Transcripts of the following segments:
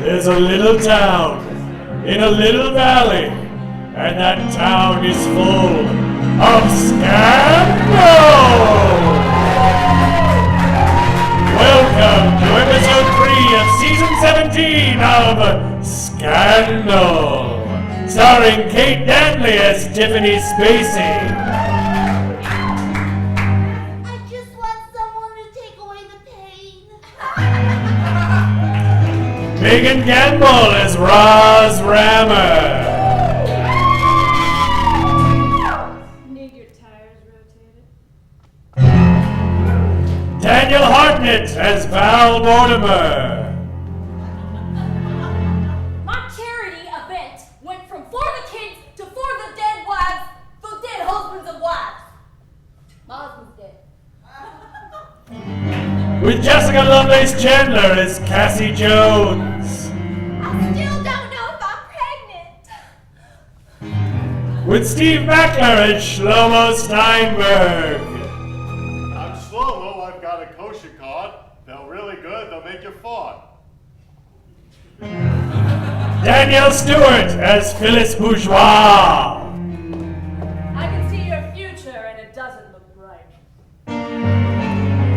There's a little town in a little valley, and that town is full of scandal! Welcome to episode 3 of season 17 of Scandal, starring Kate Dantley as Tiffany Spacey. I just want someone to take away the pain. Megan Gamble as Roz Rammer. Need your tires rotated? Daniel Hartnett as Val Mortimer. My charity event went from for the kids to for the dead wives, the dead husbands and wives. My husband's dead. With Jessica Lovelace Chandler as Cassie Jones. I still don't know if I'm pregnant. With Steve Mackler as Shlomo Steinberg. I'm Shlomo, I've got a kosher card. They're really good, they'll make you fart. Danielle Stewart as Phyllis Bourgeois. I can see your future and it doesn't look bright.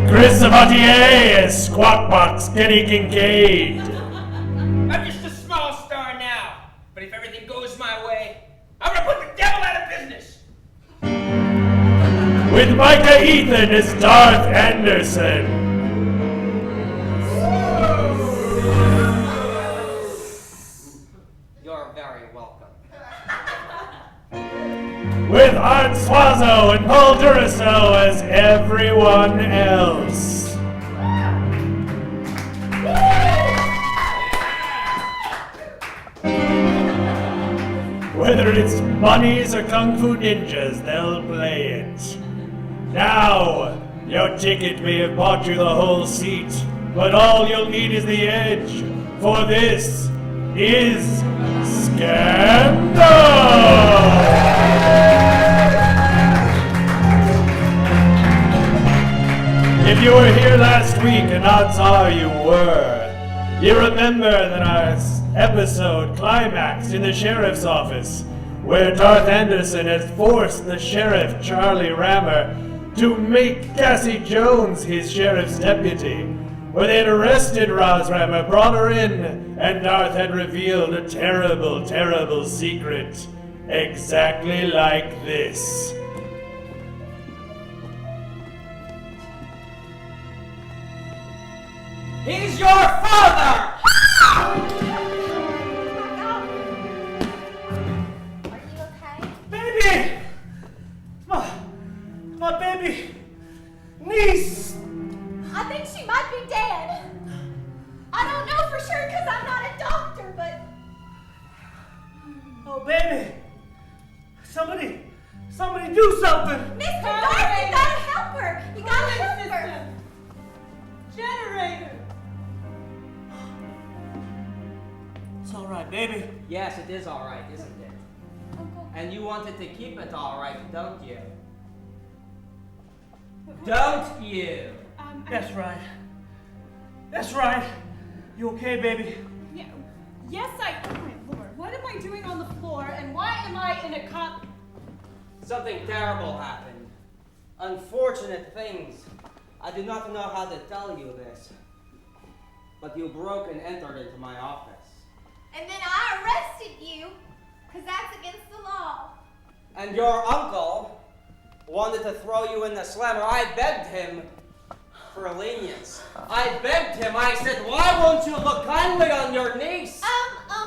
Chris Sabatier as Squawkbox Kenny Kincaid. I'm just a small star now, but if everything goes my way, I'm gonna put the devil out of business. With Micah Ethan as Darth Anderson. You're very welcome. With Art Suazo and Paul Duraso as everyone else. Whether it's bunnies or kung fu ninjas, they'll play it. Now, your ticket may have bought you the whole seat, but all you'll need is the edge, for this is Scandal! If you were here last week, and odds are you were, you remember that our episode climaxed in the sheriff's office, where Darth Anderson had forced the sheriff, Charlie Rammer, to make Cassie Jones his sheriff's deputy, where they had arrested Roz Rammer, brought her in, and Darth had revealed a terrible, terrible secret, exactly like this. He's your father! Are you okay? Baby! My baby niece! I think she might be dead. I don't know for sure because I'm not a doctor, but Oh, baby! Somebody do something! Mr. Darth, you gotta help her. You gotta help her. Generator! It's all right, baby. Yes, it is alright, isn't it? Uncle. And you wanted to keep it alright, don't you? Don't you? That's right. That's right. You okay, baby? Yeah. Yes, oh my lord, what am I doing on the floor and why am I in a cop? Something terrible happened. Unfortunate things. I do not know how to tell you this, but you broke and entered into my office. And then I arrested you because that's against the law. And your uncle wanted to throw you in the slammer. I begged him for lenience. I begged him. I said, why won't you look kindly on your niece?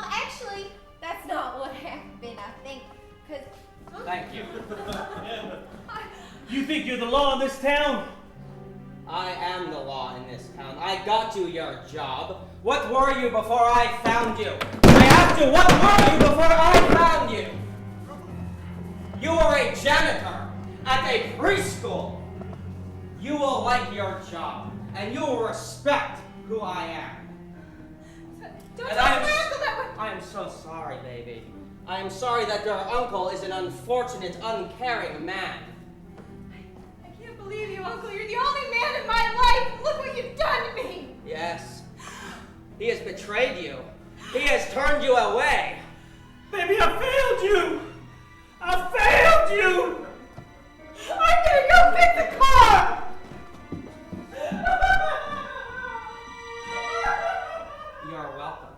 Actually, that's not what happened, I think, because... Thank you. You think you're the law in this town? I am the law in this town. I got you your job. What were you before I found you? I asked you, what were you before I found you? You were a janitor at a preschool. You will like your job, and you will respect who I am. Don't And tell my uncle that way! I am so sorry, baby. I am sorry that your uncle is an unfortunate, uncaring man. I can't believe you, Uncle. You're the only man in my life. Look what you've done to me. Yes. He has betrayed you. He has turned you away. Baby, I failed you! I failed you! I'm gonna go pick the car! You're welcome.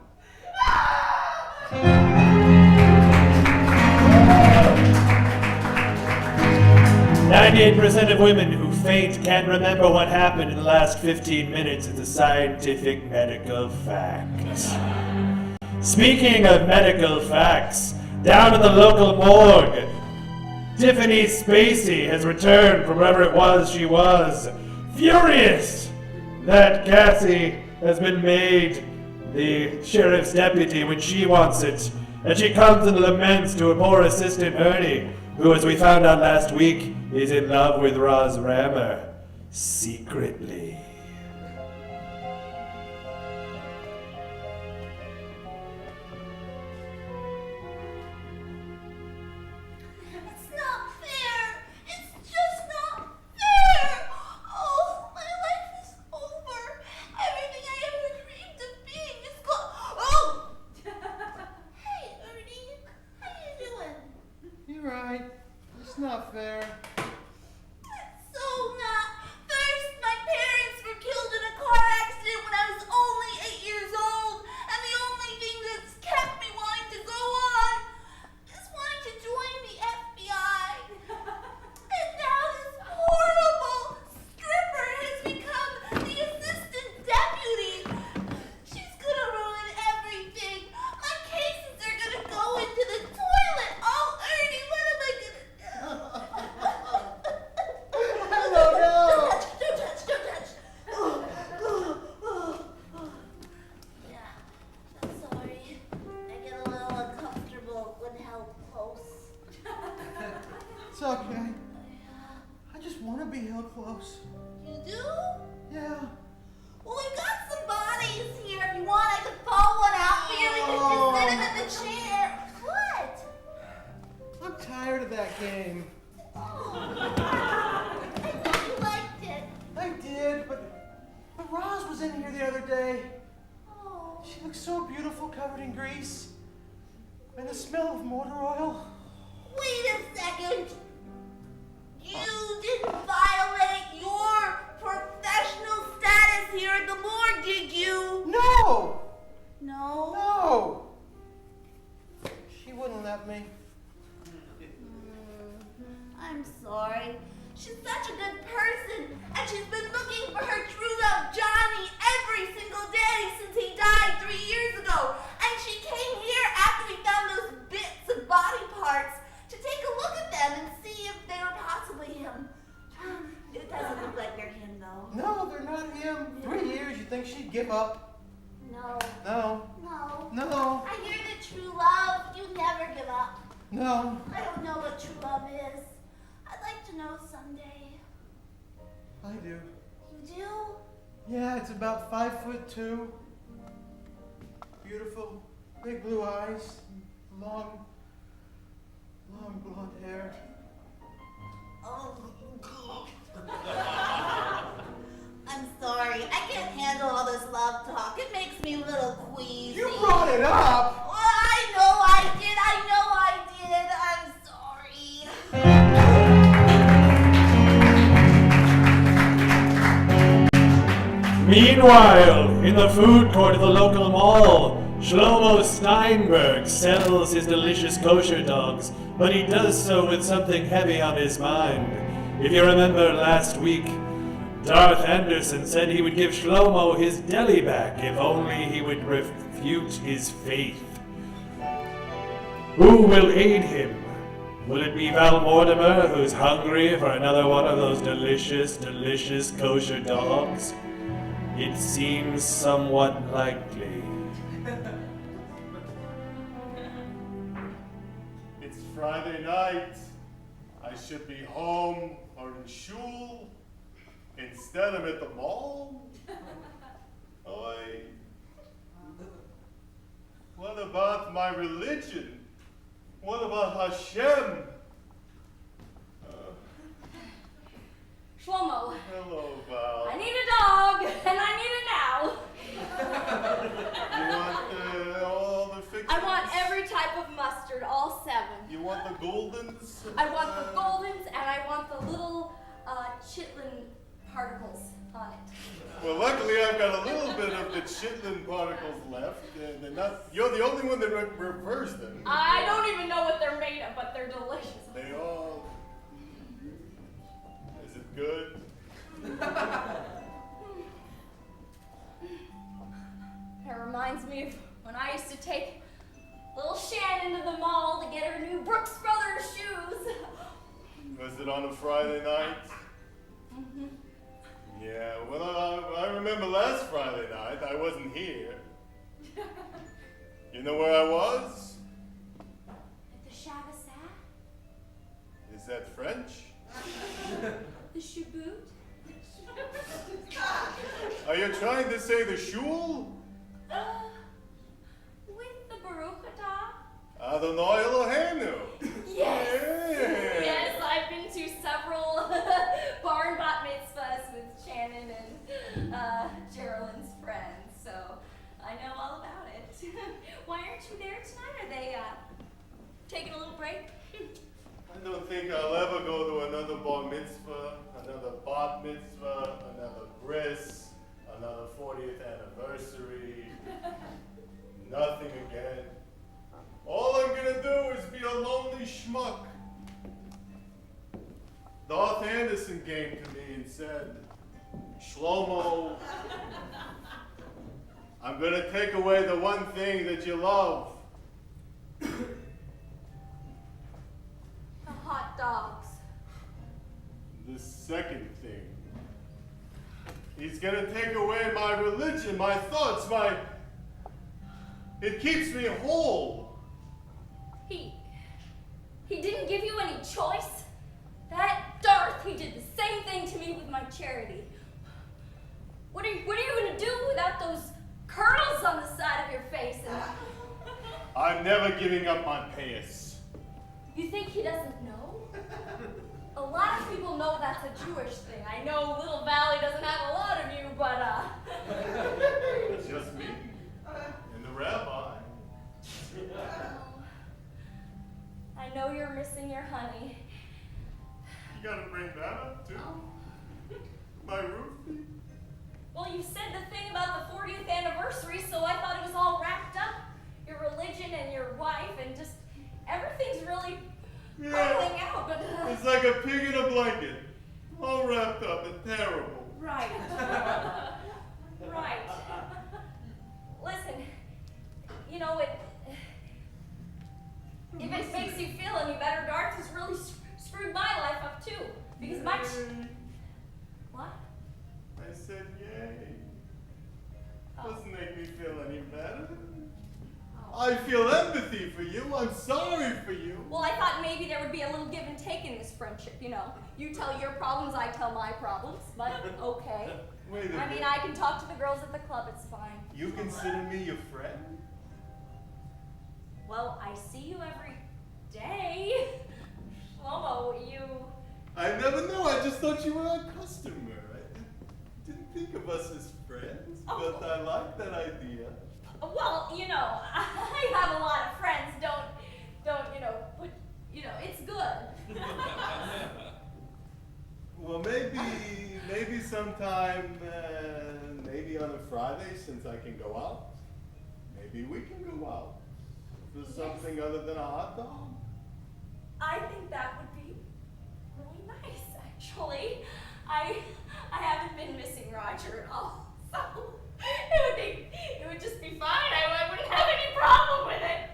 98% of women who faint can't remember what happened in the last 15 minutes. It's a scientific medical fact. Speaking of medical facts, down at the local morgue, Tiffany Spacey has returned from wherever it was she was, furious that Cassie has been made the sheriff's deputy when she wants it. And she comes and laments to her poor assistant Ernie, who, as we found out last week, is in love with Roz Rammer, secretly. It's not fair. It's just not fair. Oh, my life is over. Everything I ever dreamed of being is gone. Oh! Hey, Ernie. How you doing? You're right. It's not fair. It's so not. First, my parents were killed in a car accident when I was only 8 years old, and the only thing that's kept me wanting to go on is wanting to join the FBI. And now this horrible stripper has become the assistant deputy. She's gonna ruin everything. My cases are gonna go into the toilet. Oh, Ernie, what am I gonna do? No. Don't touch. Yeah, I'm sorry. I get a little uncomfortable when held close. It's okay. I just want to be held close. You do? Yeah. Well, we've got some bodies here. If you want, I could pull one out for you. We could just sit him in the chair. What? I'm tired of that game. Oh. I thought you liked it. I did, but Roz was in here the other day. Oh. She looks so beautiful, covered in grease. And the smell of motor oil. Wait a second. You didn't violate your professional status here at the morgue, did you? No! No. No! She wouldn't let me. I'm sorry. She's such a good person, and she's been looking for her true love, Johnny, every single day since he died 3 years ago. And she came here after we found those bits of body parts to take a look at them and see if they were possibly him. It doesn't look like they're him, though. No, they're not him. 3 years, you think she'd give up? No. No. No. No. I hear that true love, you never give up. No. I don't know what true love is. I'd like to know someday. I do. You do? Yeah, it's about 5'2". Beautiful, big blue eyes, long blonde hair. Oh. I'm sorry. I can't handle all this love talk. It makes me a little queasy. You brought it up! Well, I know I did. I'm sorry. Meanwhile, in the food court of the local mall, Shlomo Steinberg sells his delicious kosher dogs, but he does so with something heavy on his mind. If you remember last week, Darth Anderson said he would give Shlomo his deli back if only he would refute his faith. Who will aid him? Will it be Val Mortimer, who's hungry for another one of those delicious, delicious kosher dogs? It seems somewhat likely. It's Friday night. I should be home or in shul. Instead, I'm at the mall. Oi. What about my religion? What about Hashem? Shlomo, Hello, Val. I need a dog, and I need it now. You want I want the Goldens, and I want the little chitlin particles on it. Well, luckily I've got a little bit of the chitlin particles left. They're not, you're the only one that reversed them. I don't even know what they're made of, but they're delicious. They all... Is it good? It reminds me of when I used to take little Shannon to the mall to get her new Brooks Brothers shoes. Was it on a Friday night? Mm-hmm. Yeah, well, I remember last Friday night. I wasn't here. You know where I was? At the Chavasat? Is that French? The Shaboot? Are you trying to say the shul? With the Baruch Adonai Eloheinu. Yes! Yeah. Yes, I've been to several bar and bat mitzvahs with Shannon and Geraldine's friends, so I know all about it. Why aren't you there tonight? Are they taking a little break? I don't think I'll ever go to another bar mitzvah, another bat mitzvah, another bris, another 40th anniversary. Nothing again. All I'm gonna do is be a lonely schmuck. Darth Anderson came to me and said, Shlomo, I'm gonna take away the one thing that you love. The hot dogs. The second thing. He's gonna take away my religion, my thoughts, it keeps me whole. He didn't give you any choice. That Darth, he did the same thing to me with my charity. What are you gonna do without those curls on the side of your face? I'm never giving up on Payas. You think he doesn't know? A lot of people know that's a Jewish thing. I know Little Valley doesn't have a lot of you, but It's just me and the rabbi. I know you're missing your honey. You gotta bring that up too? My roofie? Well, you said the thing about the 40th anniversary, so I thought it was all wrapped up. Your religion and your wife and just everything's really rolling out. But It's like a pig in a blanket. All wrapped up and terrible. right. Right. Listen, you know, if it makes you feel any better, Darth has really screwed my life up too. Because my... What? I said yay. Doesn't make me feel any better. I feel empathy for you. I'm sorry for you. Well, I thought maybe there would be a little give and take in this friendship, you know. You tell your problems, I tell my problems, but okay. Wait a minute. I mean, I can talk to the girls at the club, it's fine. You consider me your friend? Well, I see you every day. Shlomo, you... I never knew. I just thought you were a customer. I didn't think of us as friends, but I like that idea. Well, you know, I have a lot of friends. Don't, you know, but, you know, it's good. Well, maybe sometime, maybe on a Friday, since I can go out, maybe we can go out for something other than a hot dog. I think that would be really nice, actually. I haven't been missing Roger at all, so it would just be fine. I wouldn't have any problem with it.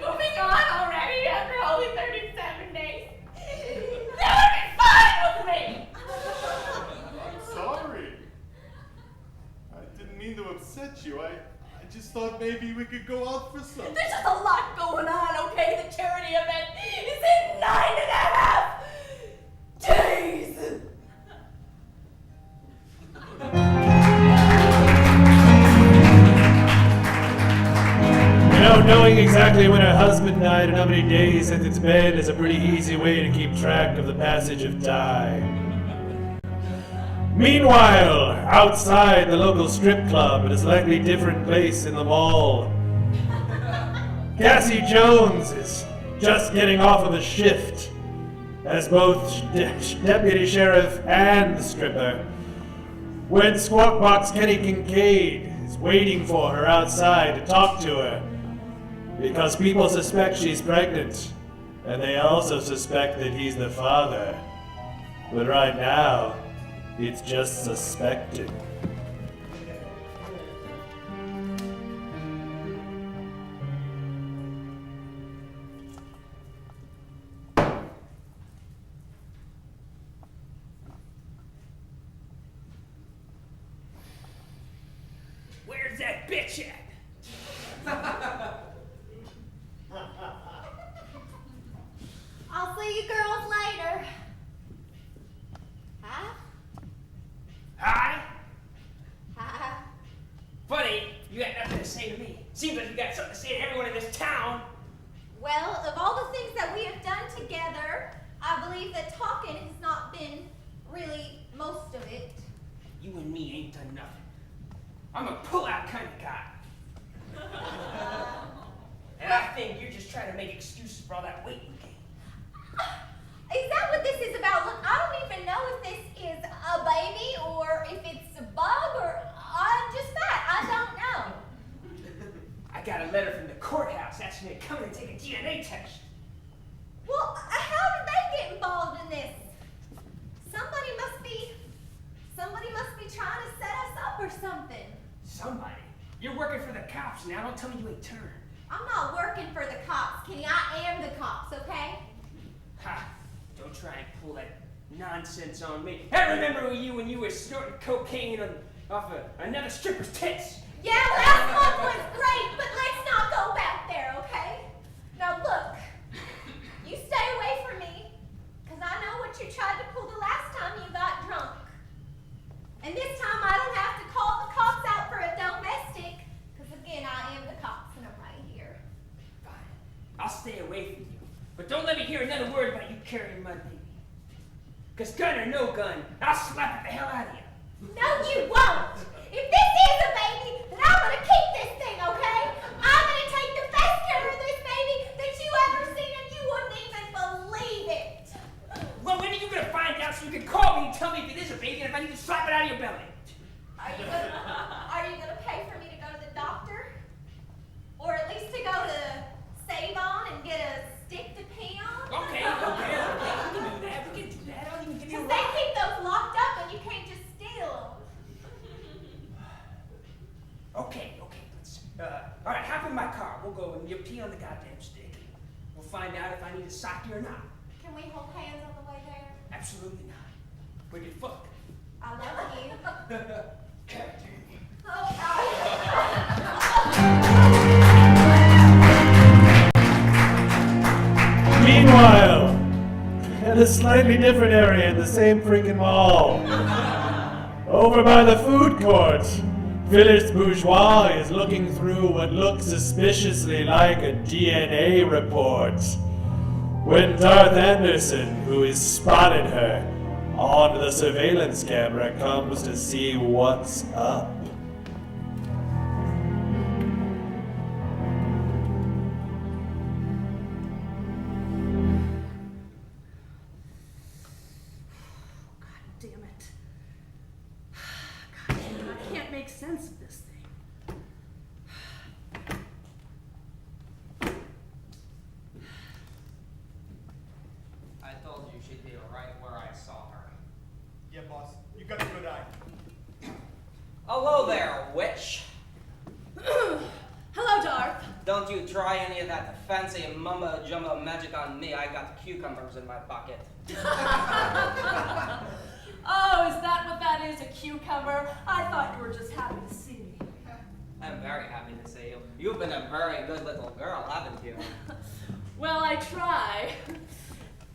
Moving on already after only 37 days. That would be fine with me. I'm sorry. I didn't mean to upset you. I just thought maybe we could go out for something. There's just a lot going on, okay? The charity event is in 9.5 days. You know, knowing exactly when her husband died and how many days since it's been is a pretty easy way to keep track of the passage of time. Meanwhile, outside the local strip club at a slightly different place in the mall, Cassie Jones is just getting off of a shift as both deputy sheriff and stripper, when Squawkbox Kenny Kincaid is waiting for her outside to talk to her, because people suspect she's pregnant, and they also suspect that he's the father. But right now, it's just suspected. Where's that bitch at? I'll see you girls later. Huh? Hi? Huh? Funny, you got nothing to say to me. Seems like you got something to say to everyone in this town. Well, of all the things that we have done together, I believe that talking has not been really most of it. You and me ain't done nothing. I'm a pull-out kind of guy. And I think you're just trying to make excuses for all that waiting game. Is that what this is about? Look, I don't even know if this is a baby or if it's a bug or I'm just fat. I don't know. I got a letter from the courthouse asking me to come in and take a DNA test. Well, how did they get involved in this? Somebody must be trying to set us up or something. Somebody? You're working for the cops now. Don't tell me you ain't turned. I'm not working for the cops, Kenny. I am the cops, okay? Ha! Don't try and pull that nonsense on me. I remember you when you were snorting cocaine off another stripper's tits. Yeah, last month was great, but let's not go back there, okay? Now look, you stay away from me, because I know what you tried to pull the last time you got drunk. And this time I don't have to call the cops out for a domestic, because again, I am the cops and I'm right here. Fine. I'll stay away from you. But don't let me hear another word about you carrying my baby. Because gun or no gun, I'll slap the hell out of you. No, you won't! If this is a baby, then I'm gonna keep this thing, okay? I'm gonna take the best care of this baby that you ever seen, and you wouldn't even believe it. Well, when are you going to find out so you can call me and tell me if it is a baby and if I need to slap it out of your belly? Are you gonna pay for me to go to the doctor? Or at least to go to Save-On and get a stick to pee on? Okay. We can do that. I'll even give you a Because they ride. keep those locked up and you can't just steal them. Okay. Let's. All right, hop in my car. We'll go and you pee on the goddamn stick. We'll find out if I need to sock you or not. Can we hold hands on the way there? Absolutely not. We can fuck. I love you. God damn you. Oh, God. Meanwhile, at a slightly different area in the same freaking mall, over by the food court, Phyllis Bourgeois is looking through what looks suspiciously like a DNA report when Darth Anderson, who has spotted her on the surveillance camera, comes to see what's up. Damn it. God, I can't make sense of this thing. I told you she'd be right where I saw her. Yeah, boss. You got a good eye. Hello there, witch. Hello, Darth. Don't you try any of that fancy mumbo-jumbo magic on me. I got cucumbers in my pocket. Oh, is that what that is, a cucumber? I thought you were just happy to see me. I'm very happy to see you. You've been a very good little girl, haven't you? Well, I try.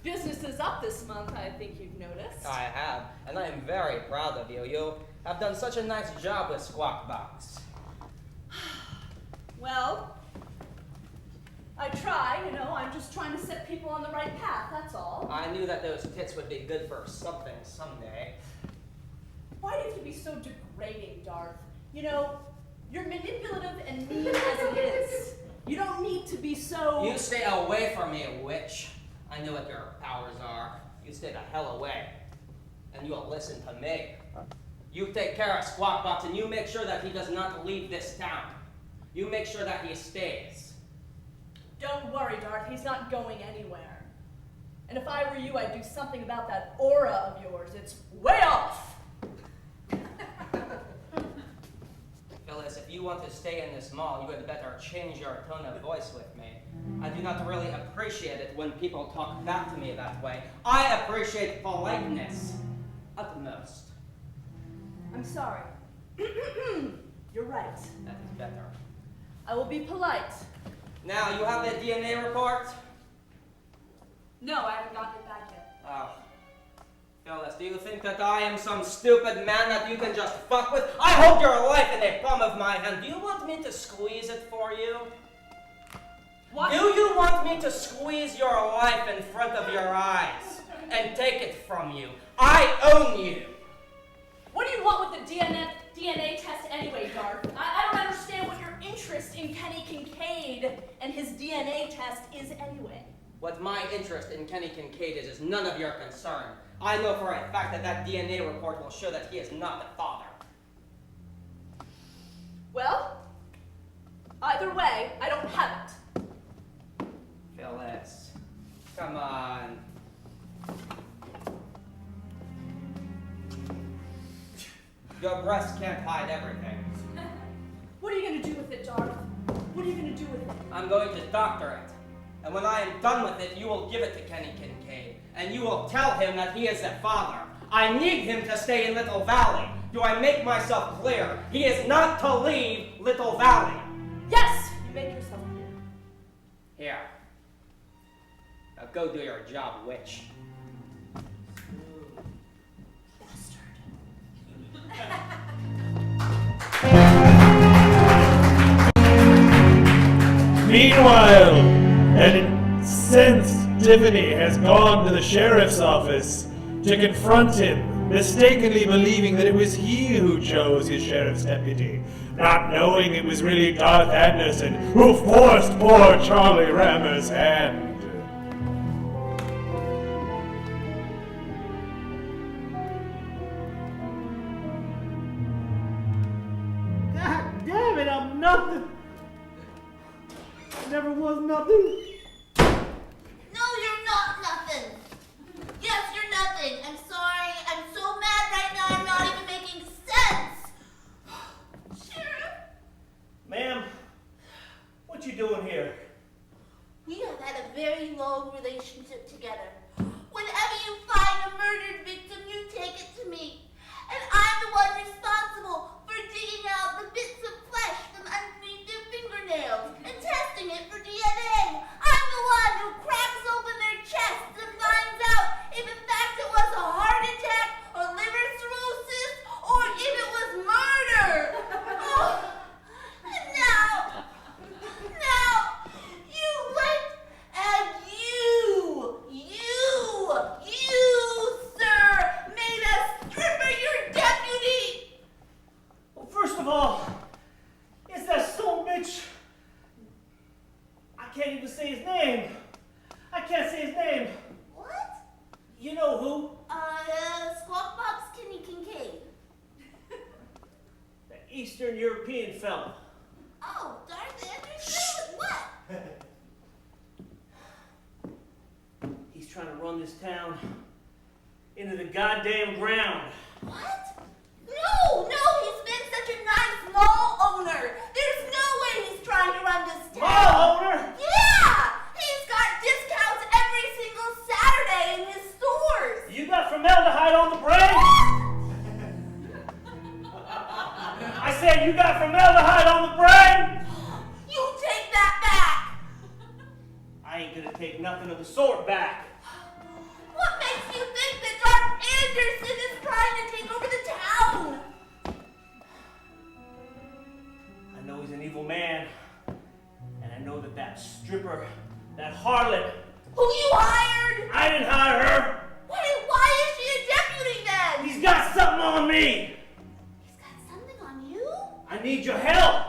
Business is up this month, I think you've noticed. I have, and I am very proud of you. You have done such a nice job with Squawkbox. Well, I try, I'm just trying to set people on the right path, that's all. I knew that those tits would be good for something someday. Why do you have to be so degrading, Darth? You're manipulative and mean as it is. You don't need to be so... You stay away from me, witch. I I know what your powers are. You stay the hell away. And you'll listen to me. You take care of Squawk Box and you make sure that he does not leave this town. You make sure that he stays. Don't worry, Darth. He's not going anywhere. And if I were you, I'd do something about that aura of yours. It's way off. Phyllis, if you want to stay in this mall, you had better change your tone of voice with me. I do not really appreciate it when people talk back to me that way. I appreciate politeness at the most. I'm sorry. You're right. That is better. I will be polite. Now, you have the DNA report? No, I haven't gotten it back yet. Oh. Phyllis, do you think that I am some stupid man that you can just fuck with? I hold your life in the palm of my hand. Do you want me to squeeze it for you? What? Do you want me to squeeze your life in front of your eyes and take it from you? I own you. What do you want with the DNA test anyway, Darth? I don't understand what your interest in Kenny Kincaid and his DNA test is anyway. What my interest in Kenny Kincaid is none of your concern. I know for a fact that that DNA report will show that he is not the father. Well, either way, I don't have it. Phyllis, come on. Your breast can't hide everything. What are you going to do with it, Darth? What are you going to do with it? I'm going to doctor it. And when I am done with it, you will give it to Kenny Kincaid. And you will tell him that he is the father. I need him to stay in Little Valley. Do I make myself clear? He is not to leave Little Valley. Yes! You make yourself clear. Here. Now go do your job, witch. Meanwhile, an incensed Tiffany has gone to the sheriff's office to confront him, mistakenly believing that it was he who chose his sheriff's deputy, not knowing it was really Darth Anderson who forced poor Charlie Rammer's hand. God damn it, I'm nothing. Never was nothing. No, you're not nothing. Yes, you're nothing. I'm sorry. I'm so mad right now. I'm not even making sense. Sheriff, Ma'am, what you doing here? we have had a very long relationship together. Whenever you find a murdered victim, you take it to me. And I'm the one responsible for digging out the bits of flesh from underneath their fingernails and testing it for DNA. I'm the one who cracks open their chests and finds out if in fact it was a heart attack or liver cirrhosis or if it was murder. Oh, and now, you went and you, sir, made a stripper your deputy. Well, first of all, it's that son of a bitch. I can't even say his name. I can't say his name. What? You know who? Squawk Box Kenny Kincaid. The Eastern European fella. Oh, Darth Anderson? What? He's trying to run this town into the goddamn ground. What? No, he's been such a nice mall owner. There's no way he's trying to run this town. Mall owner? Yeah! He's got discounts every single Saturday in his stores. You got formaldehyde on the brain? I said you got formaldehyde on the brain? You take that back. I ain't gonna take nothing of the sort back. What makes you think that Darth Anderson is trying to take over the town? I know he's an evil man. And I know that stripper, that harlot, Who you hired? I didn't hire her. Why is she a deputy then? He's got something on me. He's got something on you? I need your help.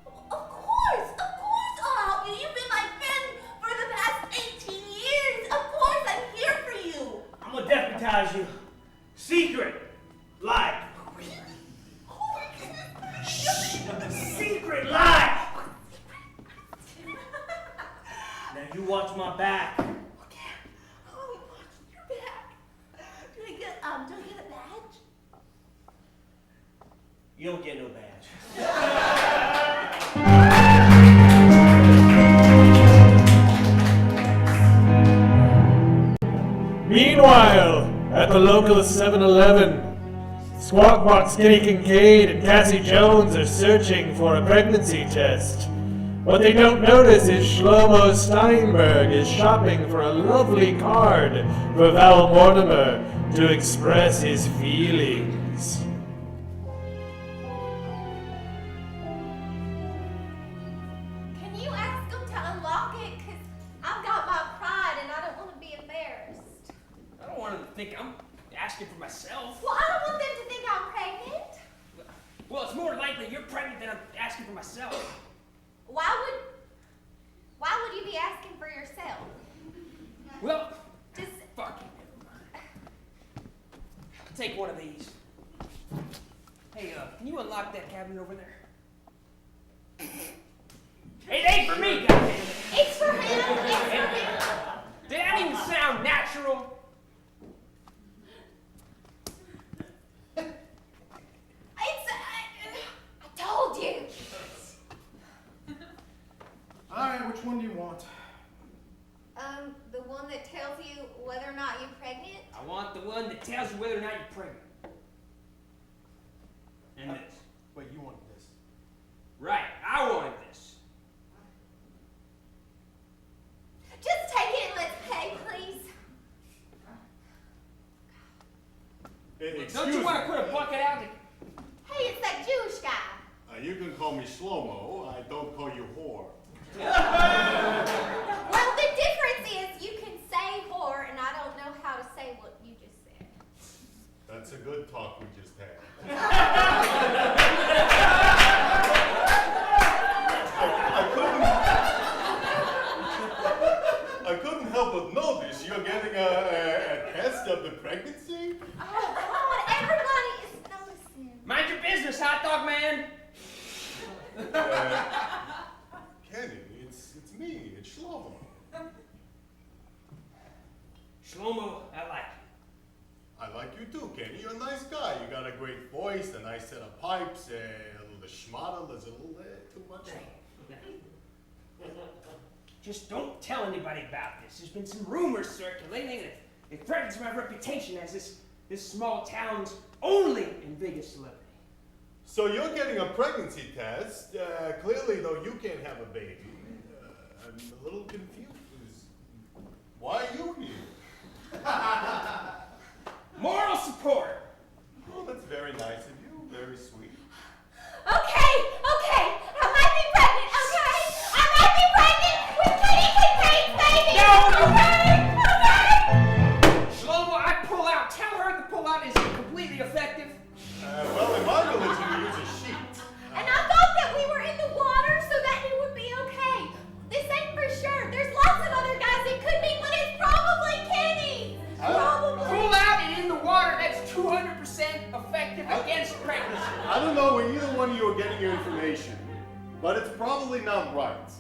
Of course I'll help you. You've been my friend for the past 18 years. Of course watch my back. Okay. Oh, watch your back. Do I get a badge? You don't get no badge. Meanwhile, at the local 7-Eleven, Squawkbot, Skinny Kincaid, and Cassie Jones are searching for a pregnancy test. What they don't notice is Shlomo Steinberg is shopping for a lovely card for Val Mortimer to express his feelings. Can you ask them to unlock it? Because I've got my pride and I don't want to be embarrassed. I don't want them to think I'm asking for myself. Well, I don't want them to think I'm pregnant. Well, it's more likely you're pregnant than I'm asking for myself. Why would you be asking for yourself? Well, Just fuck it, never mind. Take one of these. Hey, can you unlock that cabinet over there? It ain't for me, goddammit! it's for him. It's for him. Did that even sound natural? I told you. Alright, which one do you want? The one that tells you whether or not you're pregnant. I want the one that tells you whether or not you're pregnant. And this. Wait, you wanted this. Right, I wanted this. Just take it and let's pay, please. Don't you want to put a bucket out? Hey, it's that Jewish guy. You can call me Shlomo. I don't call you whore. Well, the difference is you can say whore, and I don't know how to say what you just said. That's a good talk we just had. I couldn't help but notice you're getting a test of the pregnancy. Oh, God, everybody is noticing. Mind your business, hot dog man. Kenny, it's me, it's Shlomo. Shlomo, I like you. I like you too, Kenny. You're a nice guy. You got a great voice, a nice set of pipes, a little schmata, there's a little too much. Just don't tell anybody about this. There's been some rumors circulating and it threatens my reputation as this small town's only in Vegas celebrity. So you're getting a pregnancy test. Clearly, though, you can't have a baby. I'm a little confused. Why are you here? Moral support. Oh, that's very nice of you. Very sweet. Okay. I might be pregnant, okay? I might be pregnant with Kenny Kincaid's baby. No. Okay. Shlomo, I pull out. Tell her the pull out is completely effective. Well, in my religion, we use a sheet. And I thought that we were in the water so that it would be okay. This ain't for sure. There's lots of other guys it could be, but it's probably Kenny. Probably. Pull out and in the water. That's 200% effective against pregnancy. I don't know where either one of you are getting your information, but it's probably not right.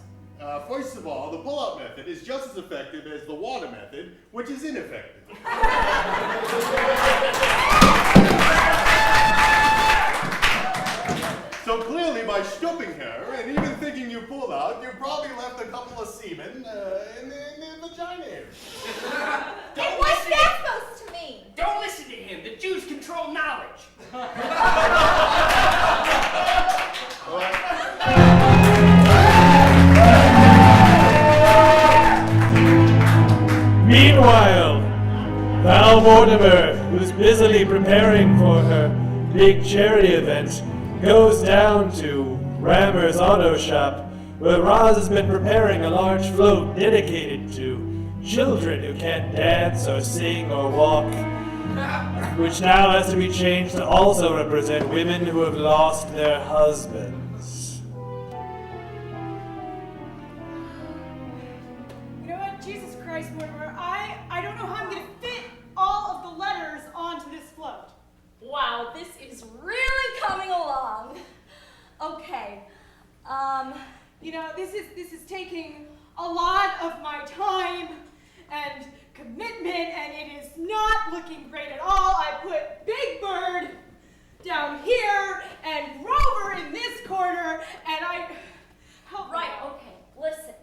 First of all, the pull-out method is just as effective as the water method, which is ineffective. So clearly, by stooping her and even thinking you pulled out, you probably left a couple of semen in the vagina area. And what's that supposed to mean? Don't listen to him. The Jews control knowledge. Meanwhile, Val Mortimer, who's busily preparing for her big charity event, goes down to Rammer's Auto Shop, where Roz has been preparing a large float dedicated to children who can't dance or sing or walk, which now has to be changed to also represent women who have lost their husbands. You know what? Jesus Christ, Mortimer, I don't know how I'm going to fit all of the letters onto this float. Wow, this is really coming along. Okay. You know, this is taking a lot of my time and commitment, and it is not looking great at all. I put Big Bird down here and Grover in this corner, and Right, okay, listen.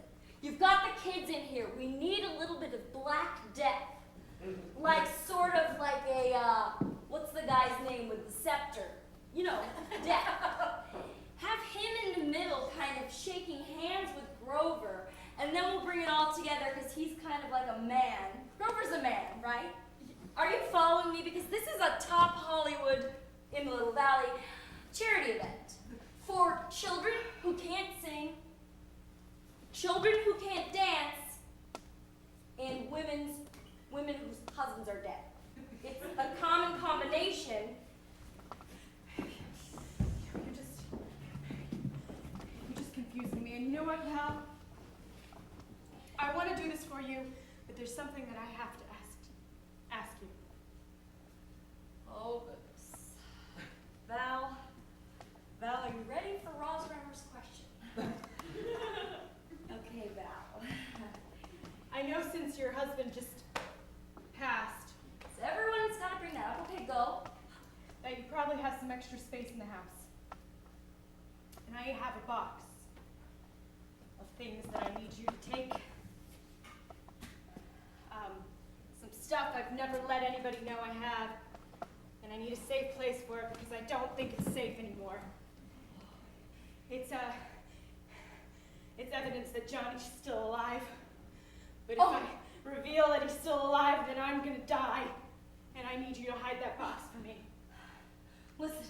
You've got the kids in here. We need a little bit of Black Death. Like, sort of like a, what's the guy's name with the scepter? You know, Death. Have him in the middle, kind of shaking hands with Grover, and then we'll bring it all together because he's kind of like a man. Grover's a man, right? Are you following me? Because this is a top Hollywood in the Little Valley charity event for children who can't sing, children who can't dance, and women whose husbands are dead. It's a common combination. You're just confusing me. And you know what, Val? I want to do this for you, but there's something that I have to ask you. Oh, goodness. Val, are you ready for Ross Remmer's question? Okay, Val. I know since your husband just passed So everyone's got to bring that up. Okay, go. that you probably have some extra space in the house. And I have a box of things that I need you to take. Some stuff I've never let anybody know I have. And I need a safe place for it because I don't think it's safe anymore. It's evidence that Johnny's still alive. But if I reveal that he's still alive, then I'm gonna die. And I need you to hide that box for me. Listen.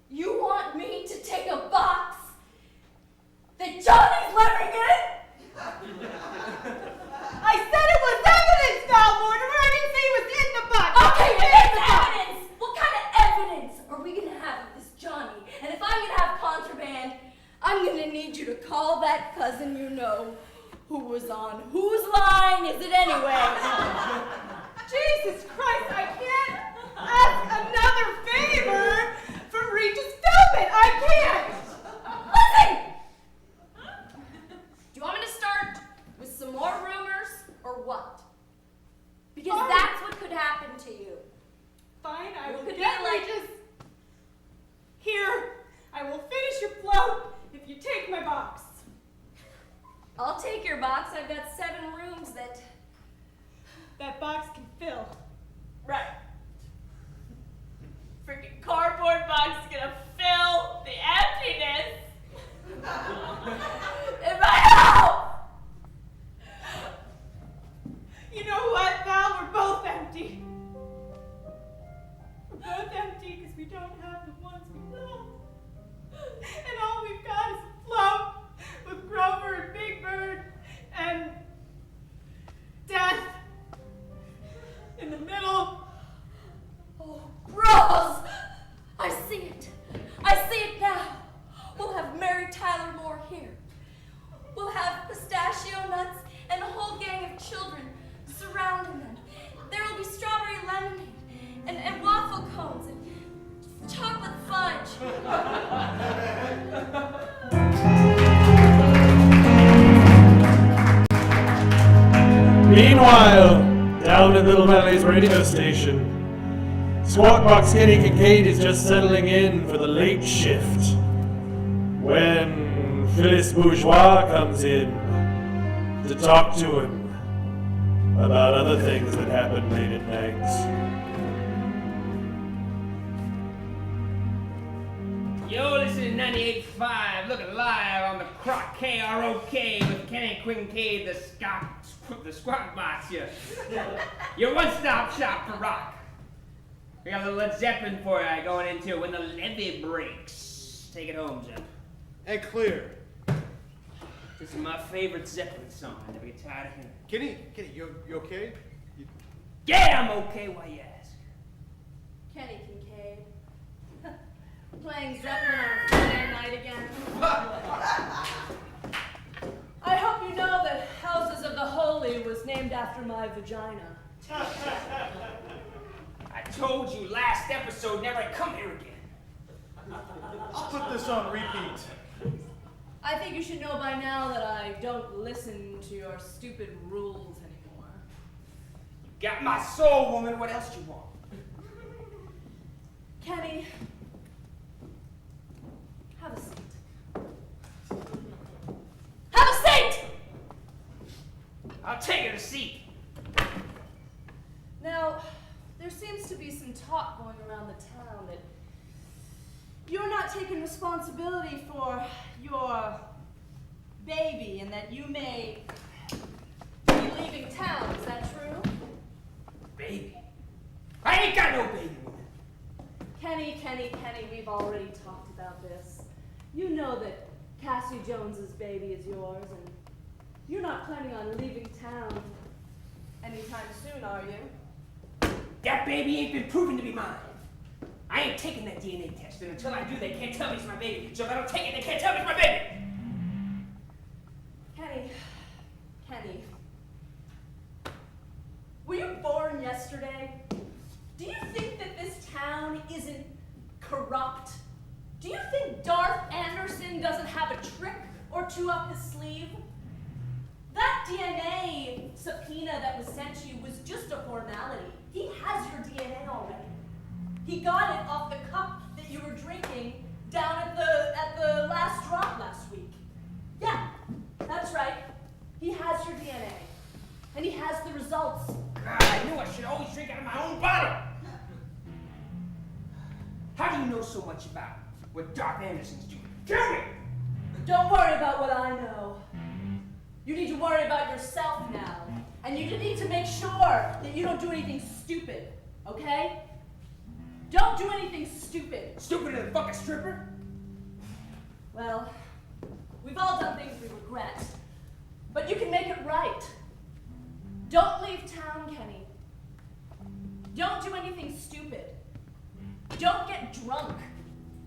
You want me to take a box that Johnny's living in? I said it was evidence, Val Mortimer. I didn't say it was in the box. Okay, it's evidence. What kind of evidence are we gonna have of this Johnny? And if I'm gonna have contraband, I'm gonna need you to call that cousin you know who was on whose line is it anyway? Jesus Christ, I can't ask another favor from Regis Philbin. I can't. Listen! Do you want me to start with some more rumors or what? Because Fine. that's what could happen to you. Fine, I will Could get be like- Regis. Here, I will finish your float if you take my box. I'll take your box. I've got 7 rooms that... That box can fill. Right. Freaking cardboard box is gonna fill the emptiness in my house! You know what, Val? We're both empty. We're both empty because we don't have the ones we love. And all we've got is a float with Grover and Big Bird and death in the middle. Oh, Rose! I see it. I see it now. We'll have Mary Tyler Moore here. We'll have pistachio nuts and a whole gang of children surrounding them. There will be strawberry lemonade and waffle cones and chocolate fudge. Meanwhile, down at Little Valley's radio station, Squawk Box Kenny Kincaid is just settling in for the late shift when Phyllis Bourgeois comes in to talk to him about other things that happen late at night. Yo, this is 98.5, looking live on the Croc KROK with Kenny Kincaid, the Squawk Box, your one-stop shop for rock. We got a little Led Zeppelin for you going into When the Levee Breaks. Take it home, Zepp. And clear. This is my favorite Zeppelin song. I never get tired of hearing it. Kenny, you okay? Yeah, I'm okay, why you ask? Kenny Kincaid. Playing Zeppelin on a Friday night again. I hope you know that Houses of the Holy was named after my vagina. I told you last episode never to come here again. I'll put this on repeat. I I think you should know by now that I don't listen to your stupid rules anymore. Got my soul, woman. What else you want? Kenny, have a seat. Have a seat! I'll take her a seat. Now, there seems to be some talk going around the town that you're not taking responsibility for your baby and that you may be leaving town. Is that true? Baby? I ain't got no baby, woman. Kenny, we've already talked about this. You know that Cassie Jones's baby is yours, and you're not planning on leaving town anytime soon, are you? That baby ain't been proven to be mine. I ain't taking that DNA test, and until I do, they can't tell me it's my baby. So if I don't take it, they can't tell me it's my baby. Kenny, were you born yesterday? Do you think that this town isn't corrupt? Do you think Darth Anderson doesn't have a trick or two up his sleeve? That DNA subpoena that was sent to you was just a formality. He has your DNA already. He got it off the cup that you were drinking down at the last drop last week. Yeah, that's right. He has your DNA. And he has the results. God, I knew I should always drink out of my own bottle. How do you know so much about what Darth Anderson's doing? Tell me! Don't worry about what I know. You need to worry about yourself now. And you need to make sure that you don't do anything stupid, okay? Don't do anything stupid. Stupider than fuck a stripper? Well, we've all done things we regret, but you can make it right. Don't leave town, Kenny. Don't do anything stupid. Don't get drunk.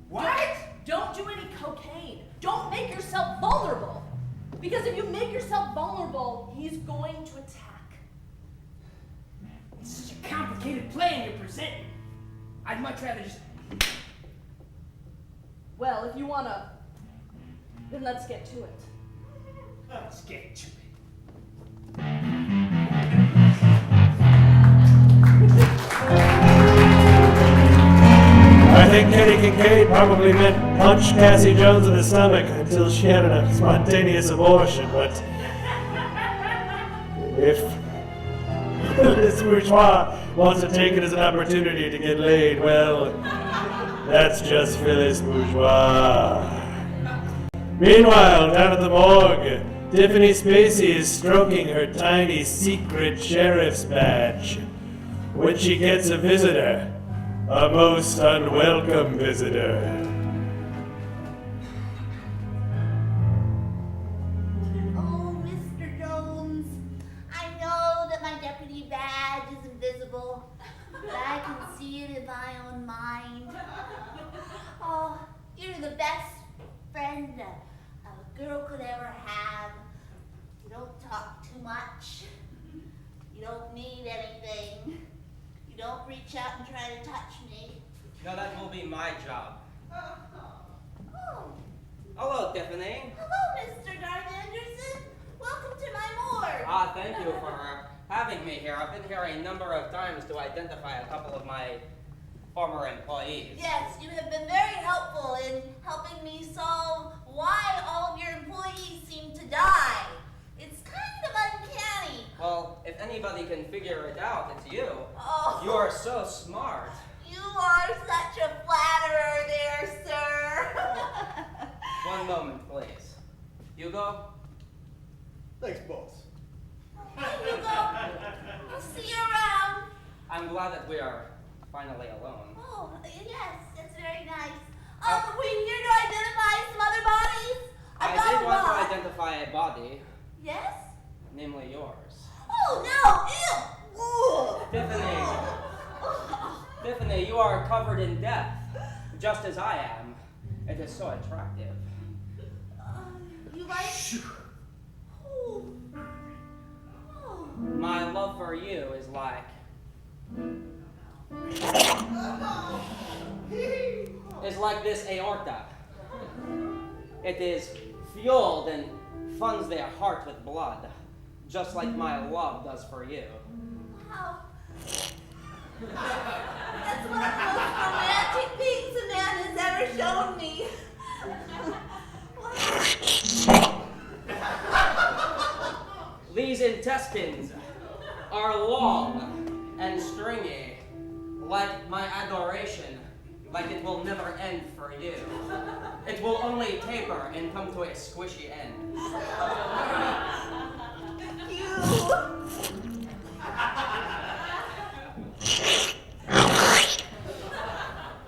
What? Don't do any cocaine. Don't make yourself vulnerable. Because if you make yourself vulnerable, he's going to attack. It's such a complicated plan you're presenting. I'd much rather just... Well, if you wanna, then let's get to it. Let's get to it. I think Kenny Kincaid probably meant punch Cassie Jones in the stomach until she had a spontaneous abortion, but if this bourgeois wants to take it as an opportunity to get laid, well, that's just Phyllis Bourgeois. Meanwhile, down at the morgue, Tiffany Spacey is stroking her tiny secret sheriff's badge when she gets a visitor. A most unwelcome visitor. Oh, Mr. Jones, I know that my deputy badge is invisible, but I can see it in my own mind. Oh, you're the best friend a girl could ever have. You don't talk too much. You don't need anything. You don't reach out and try to touch me. No, that will be my job. Oh, Hello, Tiffany. hello, Mr. Darth Anderson. Welcome to my morgue. Thank you for having me here. I've been here a number of times to identify a couple of my former employees. Yes, you have been very helpful in helping me solve why all of your employees seem to die. It's kind of uncanny. Well, if anybody can figure it out, it's you. Oh. You are so smart. You are such a flatterer there, sir. One moment, please. Hugo? Thanks, boss. Hey, Hugo. I'll see you around. I'm glad that we are finally alone. Oh, yes, that's very nice. Were you here to identify some other bodies? I got did a want lot. to identify a body, Yes? namely yours. Oh, no, ew. Ooh. Tiffany. Tiffany, you are covered in death, just as I am. It is so attractive. You like? Ooh. Oh. My love for you is like... is like this aorta. It is fueled and funds their heart with blood, just like my love does for you. Wow. That's one of the most romantic things a man has ever shown me. These intestines are long and stringy, like my adoration, like it will never end for you. It will only taper and come to a squishy end.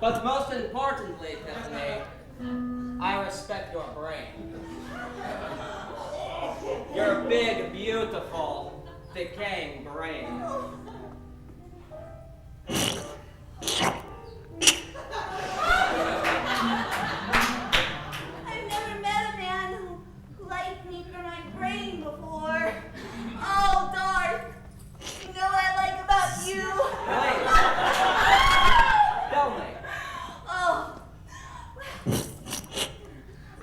But most importantly, Tiffany, I respect your brain. Your big, beautiful, decaying brain. I've never met a man who liked me for my brain before. Oh, Darth, you know what I like about you? Wait. Tell me. Oh,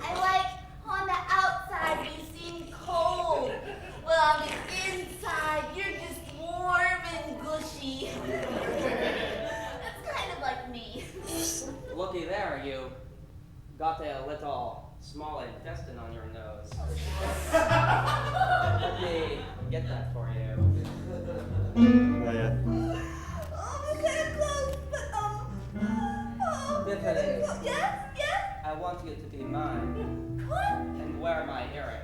I like on the outside you seem cold. Well, on the inside you're just warm and gushy. That's kind of like me. Looky there, you got a little small intestine on your nose. Let me get that for you. Oh, I'm kind of close, but Tiffany, yes. I want you to be mine What? and wear my earring.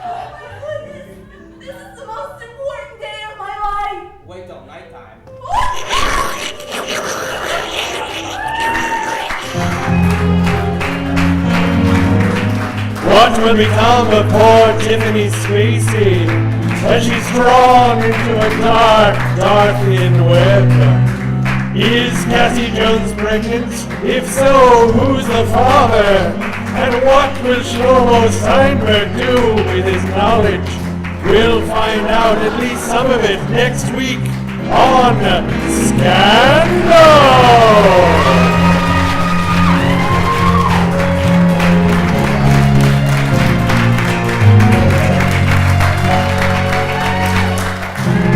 Oh my goodness! This is the most important day of my life! Wait till nighttime. What will become of poor Tiffany Spacey as she's drawn into a dark, darkened web? Is Cassie Jones pregnant? If so, who's the father? And what will Shlomo Steinberg do with his knowledge? We'll find out at least some of it next week on Scandal!